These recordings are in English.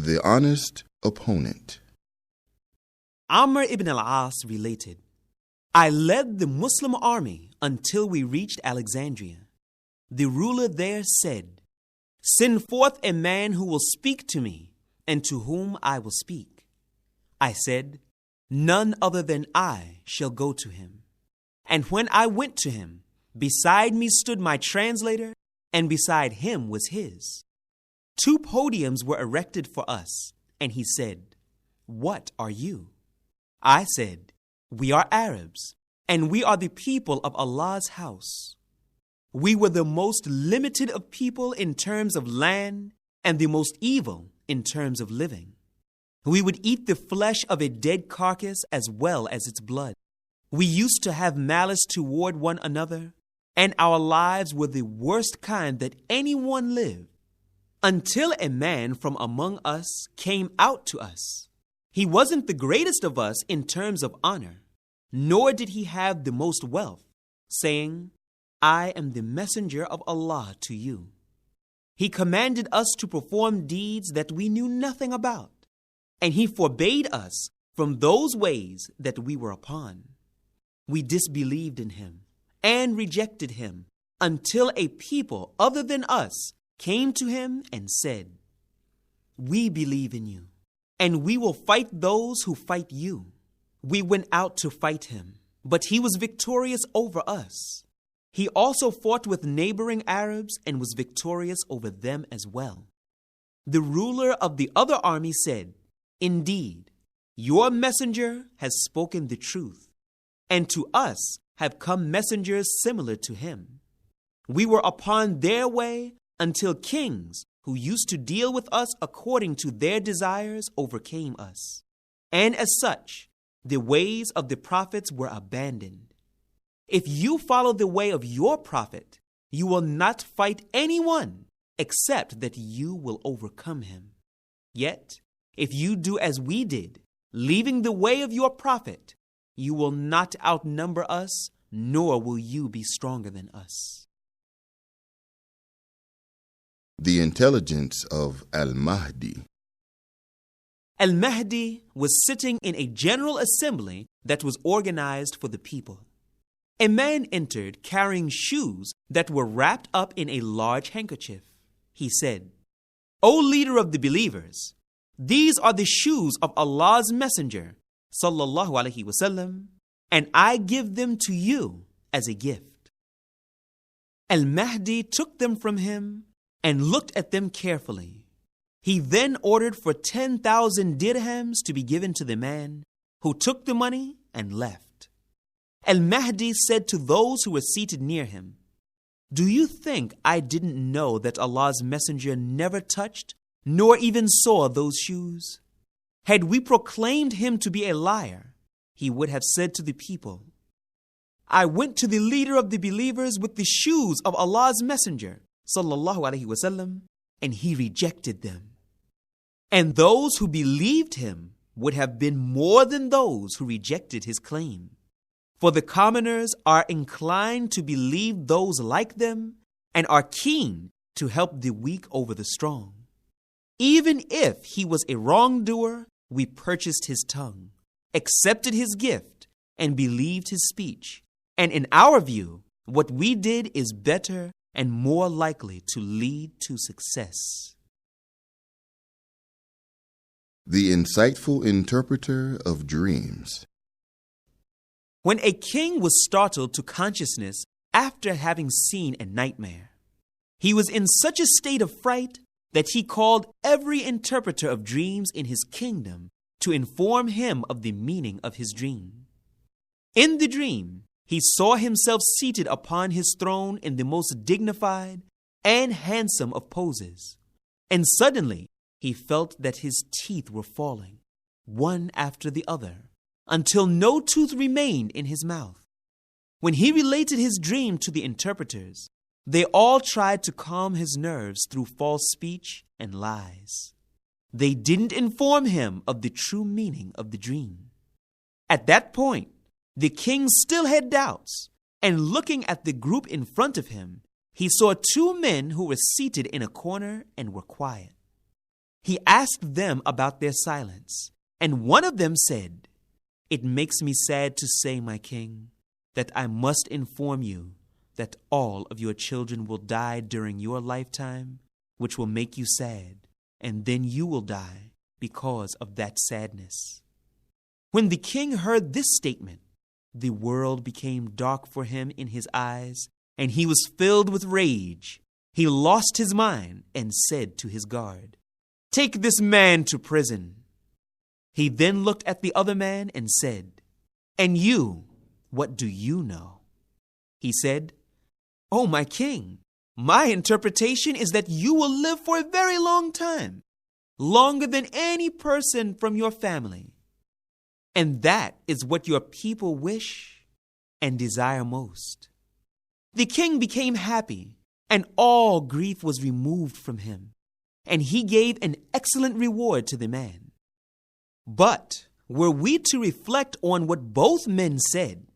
The honest opponent. Amr ibn al-As related, I led the Muslim army until we reached Alexandria. The ruler there said, send forth a man who will speak to me and to whom I will speak. I said, none other than I shall go to him. And when I went to him, beside me stood my translator, and beside him was his. 2 podiums were erected for us, and he said, what are you? I said, we are Arabs, and we are the people of Allah's house. We were the most limited of people in terms of land and the most evil in terms of living. We would eat the flesh of a dead carcass as well as its blood. We used to have malice toward one another, and our lives were the worst kind that anyone lived. Until a man from among us came out to us. He wasn't the greatest of us in terms of honor, nor did he have the most wealth, saying, I am the messenger of Allah to you. He commanded us to perform deeds that we knew nothing about, and he forbade us from those ways that we were upon. We disbelieved in him and rejected him until a people other than us came to him and said, we believe in you, and we will fight those who fight you. We went out to fight him, but he was victorious over us. He also fought with neighboring Arabs and was victorious over them as well. The ruler of the other army said, indeed, your messenger has spoken the truth, and to us have come messengers similar to him. We were upon their way until kings who used to deal with us according to their desires overcame us. And as such, the ways of the prophets were abandoned. If you follow the way of your prophet, you will not fight anyone except that you will overcome him. Yet, if you do as we did, leaving the way of your prophet, you will not outnumber us, nor will you be stronger than us. The intelligence of Al-Mahdi. Al-Mahdi was sitting in a general assembly that was organized for the people. A man entered carrying shoes that were wrapped up in a large handkerchief. He said, O leader of the believers, these are the shoes of Allah's messenger, sallallahu alaihi wasallam, and I give them to you as a gift. Al-Mahdi took them from him and looked at them carefully. He then ordered for 10,000 dirhams to be given to the man, who took the money and left. Al-Mahdi said to those who were seated near him, do you think I didn't know that Allah's messenger never touched nor even saw those shoes? Had we proclaimed him to be a liar, he would have said to the people, I went to the leader of the believers with the shoes of Allah's messenger, sallallahu alaihi wasallam, and he rejected them. And those who believed him would have been more than those who rejected his claim. For the commoners are inclined to believe those like them and are keen to help the weak over the strong. Even if he was a wrongdoer, we purchased his tongue, accepted his gift, and believed his speech. And in our view, what we did is better and more likely to lead to success. The insightful interpreter of dreams. When a king was startled to consciousness after having seen a nightmare, he was in such a state of fright that he called every interpreter of dreams in his kingdom to inform him of the meaning of his dream. In the dream, he saw himself seated upon his throne in the most dignified and handsome of poses, and suddenly he felt that his teeth were falling, one after the other, until no tooth remained in his mouth. When he related his dream to the interpreters, they all tried to calm his nerves through false speech and lies. They didn't inform him of the true meaning of the dream. At that point, the king still had doubts, and looking at the group in front of him, he saw 2 men who were seated in a corner and were quiet. He asked them about their silence, and one of them said, "It makes me sad to say, my king, that I must inform you that all of your children will die during your lifetime, which will make you sad, and then you will die because of that sadness." When the king heard this statement, the world became dark for him in his eyes, and he was filled with rage. He lost his mind and said to his guard, "Take this man to prison." He then looked at the other man and said, "And you, what do you know?" He said, "Oh, my king, my interpretation is that you will live for a very long time, longer than any person from your family. And that is what your people wish and desire most." The king became happy, and all grief was removed from him, and he gave an excellent reward to the man. But were we to reflect on what both men said,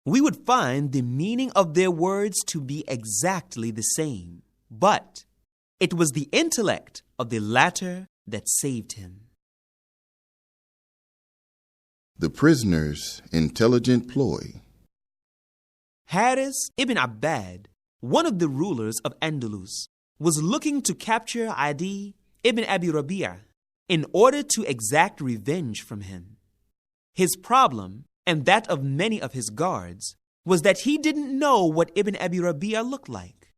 we would find the meaning of their words to be exactly the same, but it was the intellect of the latter that saved him. The prisoner's intelligent ploy. Haris ibn Abbad, one of the rulers of Andalus, was looking to capture Adi ibn Abi Rabi'ah in order to exact revenge from him. His problem, and that of many of his guards, was that he didn't know what Ibn Abi Rabi'ah looked like.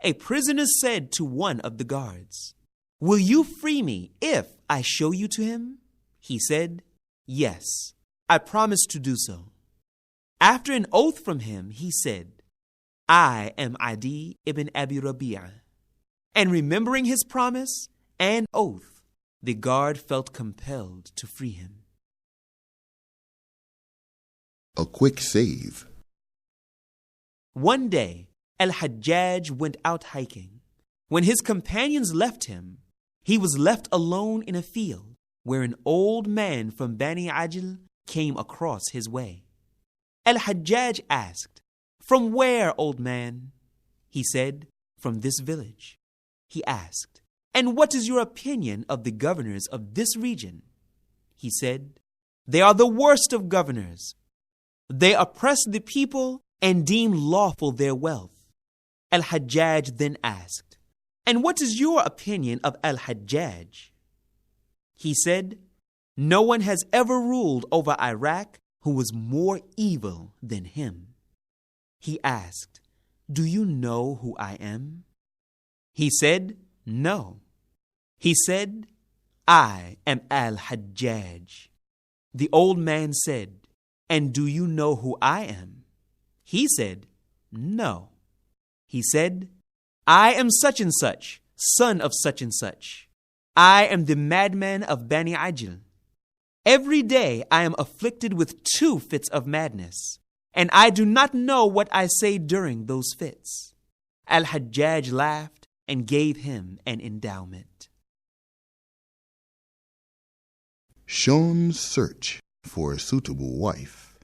A prisoner said to one of the guards, "Will you free me if I show you to him?" He said, "Yes, I promise to do so." After an oath from him, he said, "I am Adi ibn Abi Rabi'ah." And remembering his promise and oath, the guard felt compelled to free him. A quick save. One day, Al-Hajjaj went out hiking. When his companions left him, he was left alone in a field where an old man from Bani Ajil came across his way. Al-Hajjaj asked, "From where, old man?" He said, "From this village." He asked, "And what is your opinion of the governors of this region?" He said, "They are the worst of governors. They oppress the people and deem lawful their wealth." Al-Hajjaj then asked, "And what is your opinion of Al-Hajjaj?" He said, "No one has ever ruled over Iraq who was more evil than him." He asked, "Do you know who I am?" He said, "No." He said, "I am Al-Hajjaj." The old man said, "And do you know who I am?" He said, "No." He said, "I am such and such, son of such and such. I am the madman of Bani Ajil. Every day I am afflicted with 2 fits of madness, and I do not know what I say during those fits." Al-Hajjaj laughed and gave him an endowment. Shun's search for a suitable wife.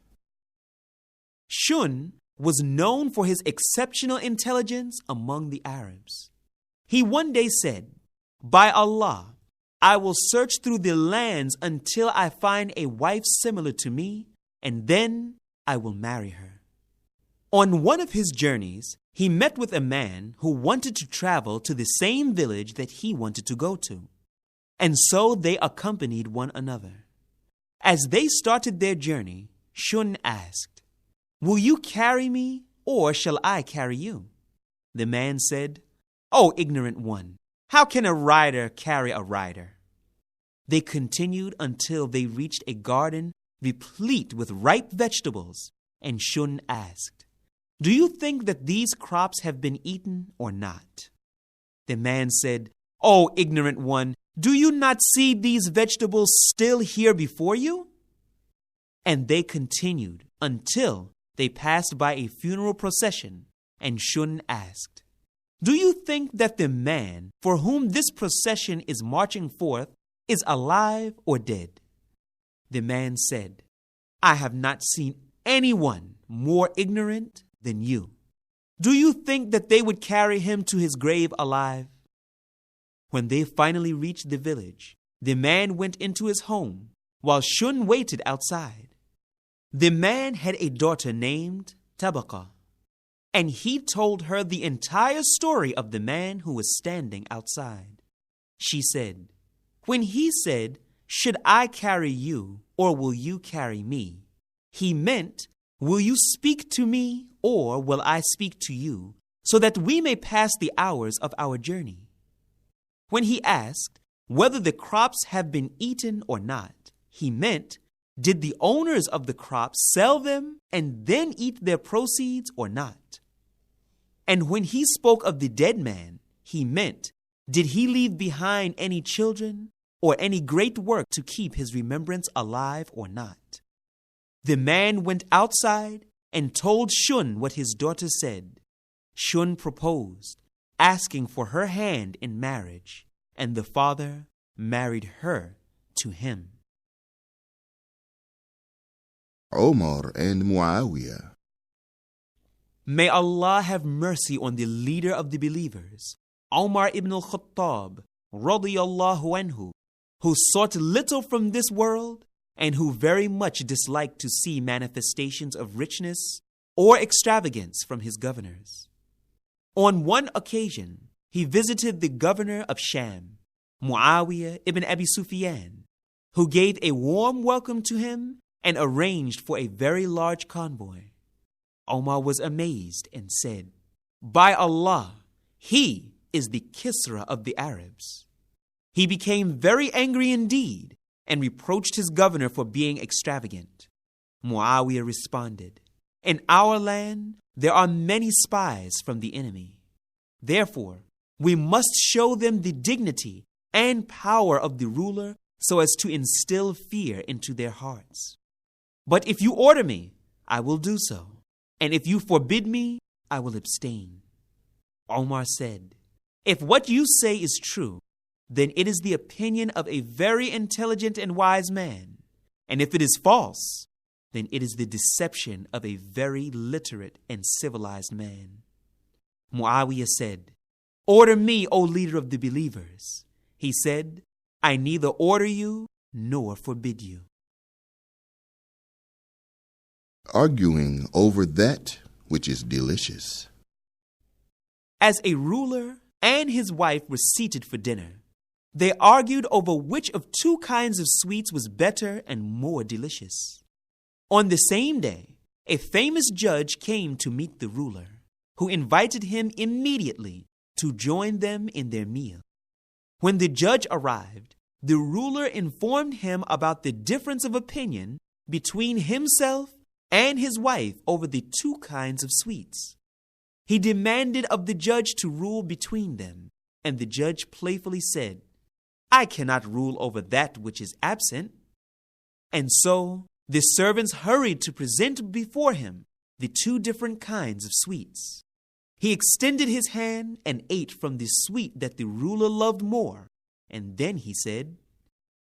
Shun was known for his exceptional intelligence among the Arabs. He one day said, "By Allah, I will search through the lands until I find a wife similar to me, and then I will marry her." On one of his journeys, he met with a man who wanted to travel to the same village that he wanted to go to, and so they accompanied one another. As they started their journey, Shun asked, "Will you carry me, or shall I carry you?" The man said, "O ignorant one, how can a rider carry a rider?" They continued until they reached a garden replete with ripe vegetables, and Shun asked, "Do you think that these crops have been eaten or not?" The man said, "O ignorant one, do you not see these vegetables still here before you?" And they continued until they passed by a funeral procession, and Shun asked, "Do you think that the man for whom this procession is marching forth is alive or dead?" The man said, "I have not seen anyone more ignorant than you. Do you think that they would carry him to his grave alive?" When they finally reached the village, the man went into his home while Shun waited outside. The man had a daughter named Tabaqa, and he told her the entire story of the man who was standing outside. She said, "When he said, 'Should I carry you or will you carry me?' he meant, 'Will you speak to me or will I speak to you, so that we may pass the hours of our journey?' When he asked whether the crops have been eaten or not, he meant, 'Did the owners of the crops sell them and then eat their proceeds or not?' And when he spoke of the dead man, he meant, 'Did he leave behind any children or any great work to keep his remembrance alive or not?' The man went outside and told Shun what his daughter said. Shun proposed, asking for her hand in marriage, and the father married her to him." Omar and Muawiyah. May Allah have mercy on the leader of the believers, Umar ibn al-Khattab, radiyallahu anhu, who sought little from this world and who very much disliked to see manifestations of richness or extravagance from his governors. On one occasion, he visited the governor of Sham, Muawiyah ibn Abi Sufyan, who gave a warm welcome to him and arranged for a very large convoy. Omar was amazed and said, "By Allah, he is the Kisra of the Arabs." He became very angry indeed and reproached his governor for being extravagant. Muawiyah responded, "In our land, there are many spies from the enemy. Therefore, we must show them the dignity and power of the ruler so as to instill fear into their hearts. But if you order me, I will do so, and if you forbid me, I will abstain." Omar said, "If what you say is true, then it is the opinion of a very intelligent and wise man, and if it is false, then it is the deception of a very literate and civilized man." Muawiyah said, "Order me, O leader of the believers." He said, "I neither order you nor forbid you." Arguing over that which is delicious. As a ruler and his wife were seated for dinner, they argued over which of two kinds of sweets was better and more delicious. On the same day, a famous judge came to meet the ruler, who invited him immediately to join them in their meal. When the judge arrived, the ruler informed him about the difference of opinion between himself and his wife over the two kinds of sweets. He demanded of the judge to rule between them, and the judge playfully said, "I cannot rule over that which is absent." And so the servants hurried to present before him the two different kinds of sweets. He extended his hand and ate from the sweet that the ruler loved more, and then he said,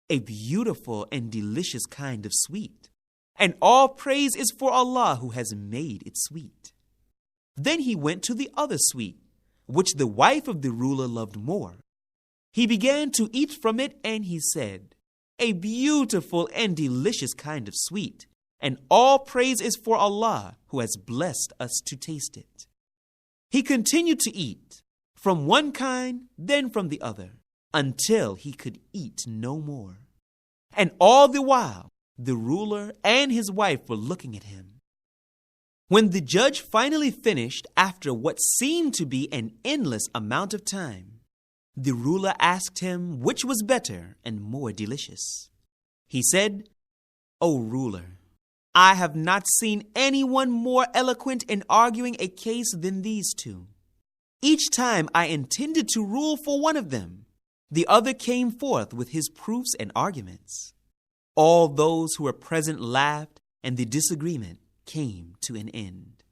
"A beautiful and delicious kind of sweet, and all praise is for Allah who has made it sweet." Then he went to the other sweet, which the wife of the ruler loved more. He began to eat from it, and he said, "A beautiful and delicious kind of sweet, and all praise is for Allah who has blessed us to taste it." He continued to eat, from one kind, then from the other, until he could eat no more. And all the while, the ruler and his wife were looking at him. When the judge finally finished after what seemed to be an endless amount of time, the ruler asked him which was better and more delicious. He said, "O ruler, I have not seen anyone more eloquent in arguing a case than these two. Each time I intended to rule for one of them, the other came forth with his proofs and arguments. All those who were present laughed, and the disagreement came to an end."